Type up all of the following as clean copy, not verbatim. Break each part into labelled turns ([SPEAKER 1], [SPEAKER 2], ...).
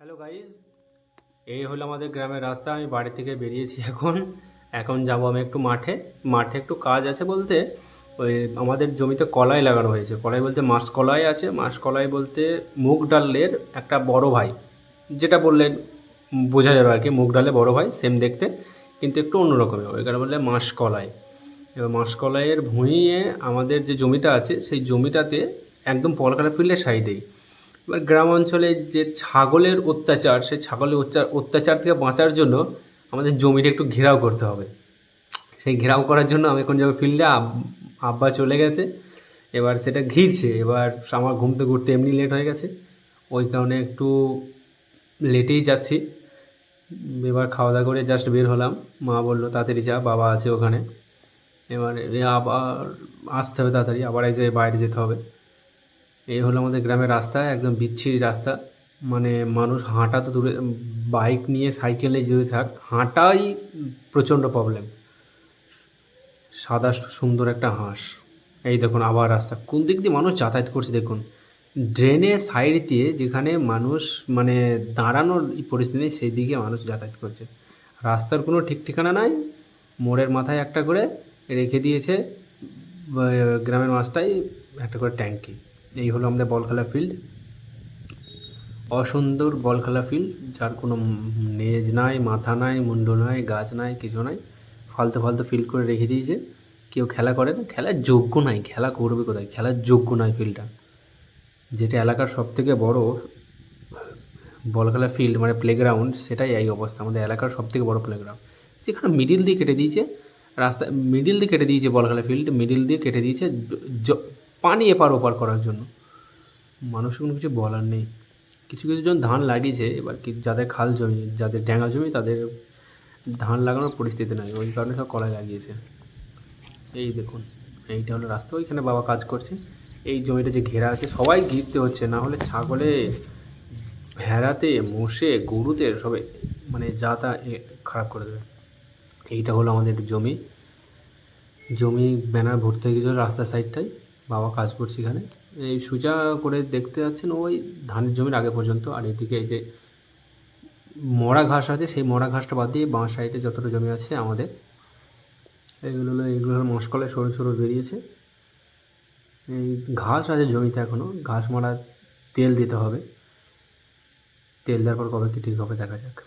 [SPEAKER 1] Hello guys, এই হলো আমাদের গ্রামের রাস্তা। আমি বাড়ি থেকে বেরিয়েছি এখন। এখন যাব আমি একটু মাঠে। মাঠে একটু কাজ আছে বলতে, ওই আমাদের জমিতে কলাই লাগানো হয়েছে। কলাই বলতে মাসকলাই আছে। মাসকলাই বলতে মুগ ডালের একটা বড় ভাই, যেটা বললে বোঝা যাবে আর কি। মুগ ডালে বড় ভাই, সেম দেখতে, কিন্তু একটু অন্যরকমের, ওই কারণে বললে মাসকলাই। এবার মাসকলাইয়ের ভুঁইয়ে আমাদের যে জমিটা আছে, সেই জমিটাতে একদম পলকাটা ফিল্ডের সাইডেই। এবার গ্রাম অঞ্চলে যে ছাগলের অত্যাচার, সেই ছাগলের অত্যাচার থেকে বাঁচার জন্য আমাদের জমিটা একটু ঘেরাও করতে হবে। সেই ঘেরাও করার জন্য আমি এখন যাবো ফিল্ডে। আব্বা চলে গেছে, এবার সেটা ঘিরছে। এবার আমার ঘুমতে ঘুরতে এমনি লেট হয়ে গেছে, ওই কারণে একটু লেটেই যাচ্ছি। এবার খাওয়া দাওয়া করে জাস্ট বের হলাম। মা বললো তাড়াতাড়ি যা, বাবা আছে ওখানে। এবার আবার আসতে হবে তাড়াতাড়ি, আবার এক জায়গায় বাইরে যেতে হবে। এই হলো আমাদের গ্রামের রাস্তা, একদম বিচ্ছিরি রাস্তা। মানে মানুষ হাঁটা তো দূরে, বাইক নিয়ে সাইকেলে যদি থাক, হাঁটাই প্রচণ্ড প্রবলেম। সাদা সুন্দর একটা হাঁস। এই দেখুন আবার রাস্তা, কোন দিক দিয়ে মানুষ যাতায়াত করছে দেখুন। ড্রেনের সাইড দিয়ে, যেখানে মানুষ মানে দাঁড়ানোর পরিস্থিতি নেই, সেই দিকে মানুষ যাতায়াত করছে। রাস্তার কোনো ঠিক ঠিকানা নাই। মোড়ের মাথায় একটা করে রেখে দিয়েছে গ্রামের মাঝটাই একটা করে ট্যাঙ্কি। এই হলো আমাদের বল খেলার ফিল্ড। অসুন্দর বল খেলা ফিল্ড, যার কোনো নেজ নাই, মাথা নাই, মুন্ডু নাই, গাছ নাই, কিছু নাই। ফালতু ফালতু ফিল্ড করে রেখে দিয়েছে। কেউ খেলা করে না, খেলার যোগ্য নাই। খেলা করবে কোথায়? খেলার যোগ্য নয় ফিল্ডটা। যেটা এলাকার সবথেকে বড় বল খেলা ফিল্ড, মানে প্লেগ্রাউন্ড, সেটাই এই অবস্থা। আমাদের এলাকার সবথেকে বড় প্লেগ্রাউন্ড, যেখানে মিডিল দিয়ে কেটে দিয়েছে রাস্তা, মিডিল দিয়ে কেটে দিয়েছে বল খেলা ফিল্ড, মিডিল দিয়ে কেটে দিয়েছে পানি এপার ওপার করার জন্য। মানুষের কোনো কিছু বলার নেই। কিছু কিছু জন ধান লাগিয়েছে, এবার কি যাদের খাল জমি, যাদের ড্যাঙা জমি, তাদের ধান লাগানোর পরিস্থিতি নাই, ওই কারণে সব কলাই লাগিয়েছে। এই দেখুন, এইটা হলো রাস্তা, ওইখানে বাবা কাজ করছে। এই জমিটা যে ঘেরা আছে, সবাই ঘিরতে হচ্ছে, না হলে ছাগলে, ভেড়াতে, মোষে, গরুতে সবে মানে যা তা খারাপ করে দেবে। এইটা হলো আমাদের জমি। জমি ব্যানার ভর্তি হয়ে গেছিলো রাস্তার সাইডটায়, বাবা কাজ করছে এখানে। এই সোজা করে দেখতে যাচ্ছেন ওই ধানের জমির আগে পর্যন্ত। আর এদিকে এই যে মরা ঘাস আছে, সেই মরা ঘাসটা বাদ দিয়ে বাঁ সাইডে যতটা জমি আছে আমাদের, এইগুলো হলো মশকলায় সরু সরু বেরিয়েছে। এই ঘাস আছে জমিতে এখনও, ঘাস মারা তেল দিতে হবে। তেল দেওয়ার পর কবে কি ঠিক হবে দেখা যাক।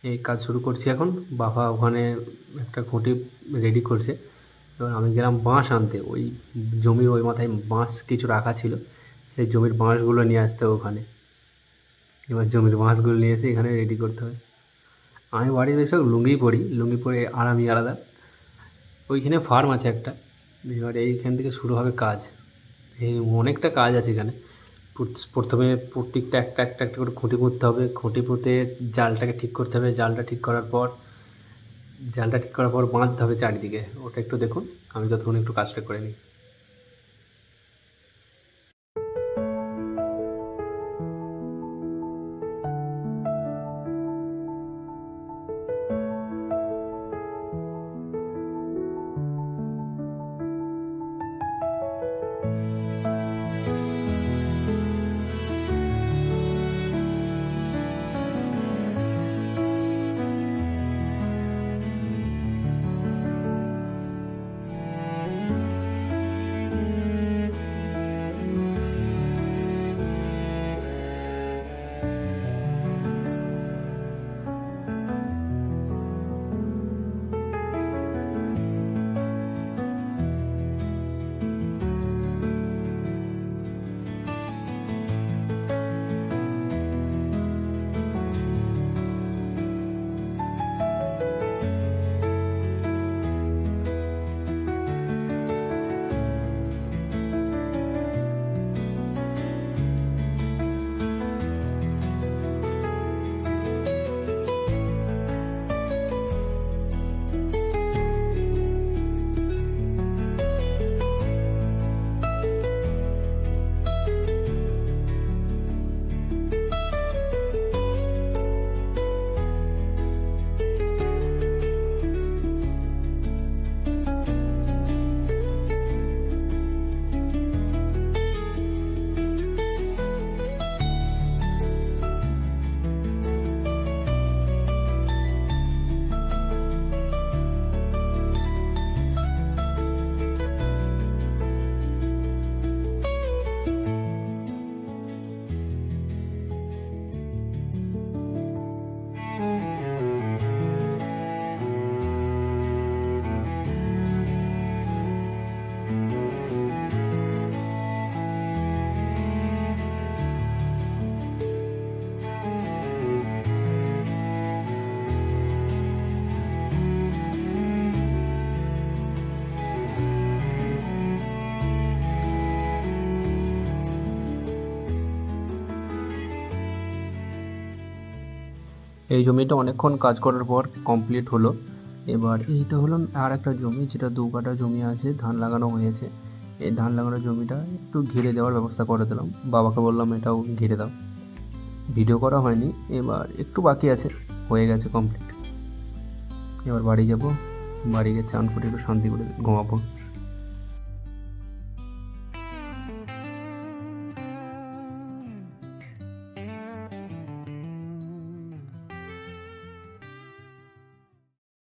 [SPEAKER 1] এই কাজ শুরু করছি এখন। বাবা ওখানে একটা খুঁটি রেডি করছে। এবার আমি গেলাম বাঁশ আনতে, ওই জমির ওই মাথায় বাঁশ কিছু রাখা ছিল, সেই জমির বাঁশগুলো নিয়ে আসতে হবে ওখানে। এবার জমির বাঁশগুলো নিয়ে এসে এখানে রেডি করতে হবে। আমি বাড়ির বেশিরভাগ লুঙ্গি পরি, লুঙ্গি পরে আরামই আলাদা। ওইখানে ফার্ম আছে একটা, এবার এইখান থেকে শুরু হবে কাজ। এই অনেকটা কাজ আছে এখানে। প্রথমে প্রত্যেকটা একটা একটা একটা করে খুঁটি পুঁততে হবে। খুঁটি পুঁতে জালটাকে ঠিক করতে হবে। জালটা ঠিক করার পর বাঁধতে হবে চারিদিকে। ওটা একটু দেখুন, আমি ততক্ষণ একটু কাজটা করে নিই। এই জমিটা অনেকক্ষণ কাজ করার পর কমপ্লিট হলো। এবার এইটা হলো আর একটা জমি, যেটা 2 কাঠা জমি আছে, ধান লাগানো হয়েছে। এই ধান লাগানো জমিটা একটু ঘিরে দেওয়ার ব্যবস্থা করে দিলাম, বাবাকে বললাম এটাও ঘিরে দাও। ভিডিও করা হয়নি, এবার একটু বাকি আছে, হয়ে গেছে কমপ্লিট। এবার বাড়ি যাব, বাড়ি গিয়ে চান করে একটু শান্তি করে ঘুমাবো।